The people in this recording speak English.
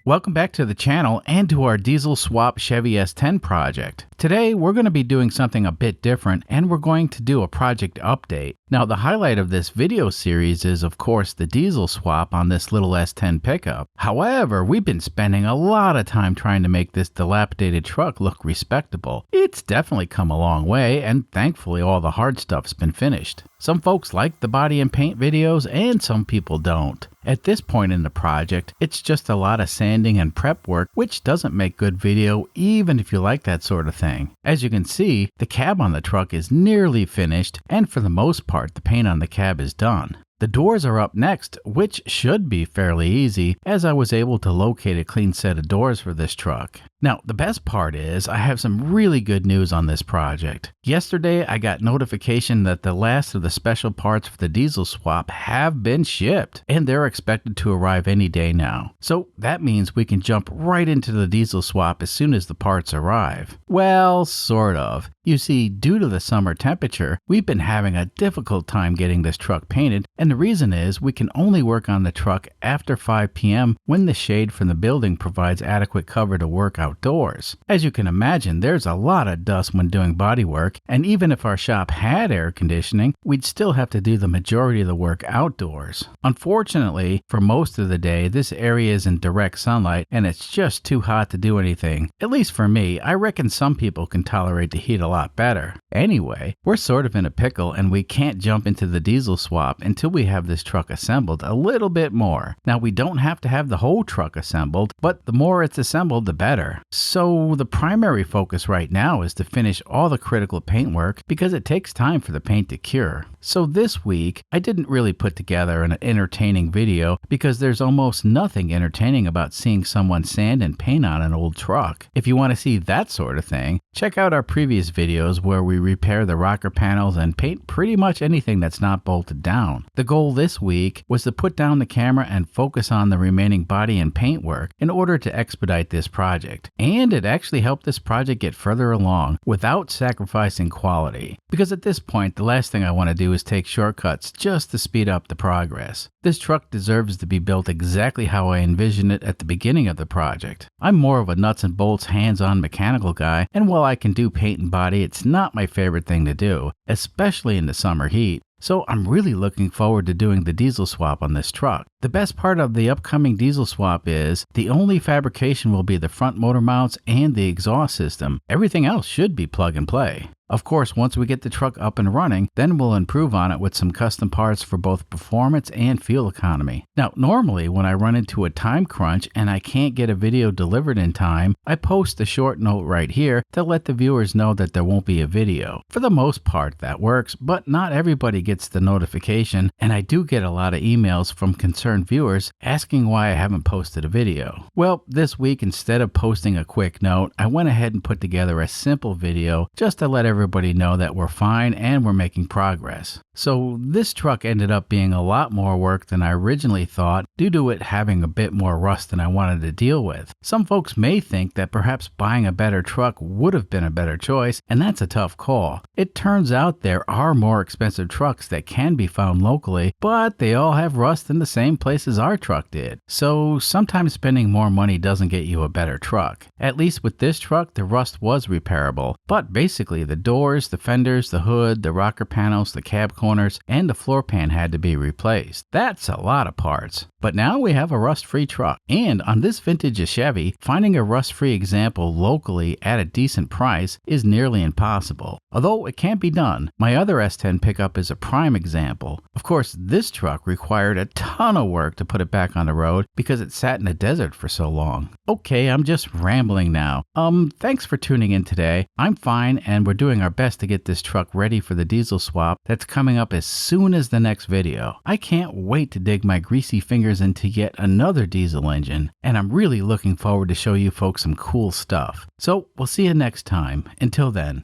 Welcome back to the channel and to our Diesel Swap Chevy S10 project. Today we're going to be doing something a bit different and we're going to do a project update. Now the highlight of this video series is of course the diesel swap on this little S10 pickup. However, we've been spending a lot of time trying to make this dilapidated truck look respectable. It's definitely come a long way and thankfully all the hard stuff's been finished. Some folks like the body and paint videos and some people don't. At this point in the project, it's just a lot of sanding and prep work, which doesn't make good video even if you like that sort of thing. As you can see, the cab on the truck is nearly finished, and for the most part, the paint on the cab is done. The doors are up next, which should be fairly easy, as I was able to locate a clean set of doors for this truck. Now, the best part is I have some really good news on this project. Yesterday, I got notification that the last of the special parts for the diesel swap have been shipped, and they're expected to arrive any day now. So that means we can jump right into the diesel swap as soon as the parts arrive. Well, sort of. You see, due to the summer temperature, we've been having a difficult time getting this truck painted, and the reason is we can only work on the truck after 5 p.m. when the shade from the building provides adequate cover to work outdoors. As you can imagine, there's a lot of dust when doing body work, and even if our shop had air conditioning, we'd still have to do the majority of the work outdoors. Unfortunately, for most of the day, this area is in direct sunlight and it's just too hot to do anything. At least for me, I reckon some people can tolerate the heat a lot better. Anyway, we're sort of in a pickle and we can't jump into the diesel swap until we have this truck assembled a little bit more. Now, we don't have to have the whole truck assembled, but the more it's assembled, the better. So the primary focus right now is to finish all the critical paint work because it takes time for the paint to cure. So this week, I didn't really put together an entertaining video because there's almost nothing entertaining about seeing someone sand and paint on an old truck. If you want to see that sort of thing, check out our previous videos where we repair the rocker panels and paint pretty much anything that's not bolted down. The goal this week was to put down the camera and focus on the remaining body and paint work in order to expedite this project. And it actually helped this project get further along without sacrificing quality. Because at this point, the last thing I want to do is take shortcuts just to speed up the progress. This truck deserves to be built exactly how I envisioned it at the beginning of the project. I'm more of a nuts and bolts hands-on mechanical guy, and while I can do paint and body, it's not my favorite thing to do, especially in the summer heat. So I'm really looking forward to doing the diesel swap on this truck. The best part of the upcoming diesel swap is the only fabrication will be the front motor mounts and the exhaust system. Everything else should be plug and play. Of course, once we get the truck up and running, then we'll improve on it with some custom parts for both performance and fuel economy. Now, normally when I run into a time crunch and I can't get a video delivered in time, I post a short note right here to let the viewers know that there won't be a video. For the most part, that works, but not everybody gets the notification, and I do get a lot of emails from concerned viewers asking why I haven't posted a video. Well, this week, instead of posting a quick note, I went ahead and put together a simple video just to let everybody know that we're fine and we're making progress. So this truck ended up being a lot more work than I originally thought due to it having a bit more rust than I wanted to deal with. Some folks may think that perhaps buying a better truck would have been a better choice, and that's a tough call. It turns out there are more expensive trucks that can be found locally, but they all have rust in the same place as our truck did. So sometimes spending more money doesn't get you a better truck. At least with this truck, the rust was repairable, but basically the doors, the fenders, the hood, the rocker panels, the cab corners, and the floor pan had to be replaced. That's a lot of parts. But now we have a rust-free truck. And on this vintage of Chevy, finding a rust-free example locally at a decent price is nearly impossible. Although it can be done, my other S10 pickup is a prime example. Of course, this truck required a ton of work to put it back on the road because it sat in the desert for so long. Okay, I'm just rambling now. Thanks for tuning in today. I'm fine and we're doing our best to get this truck ready for the diesel swap that's coming up as soon as the next video. I can't wait to dig my greasy fingers into yet another diesel engine, and I'm really looking forward to show you folks some cool stuff. So we'll see you next time. Until then.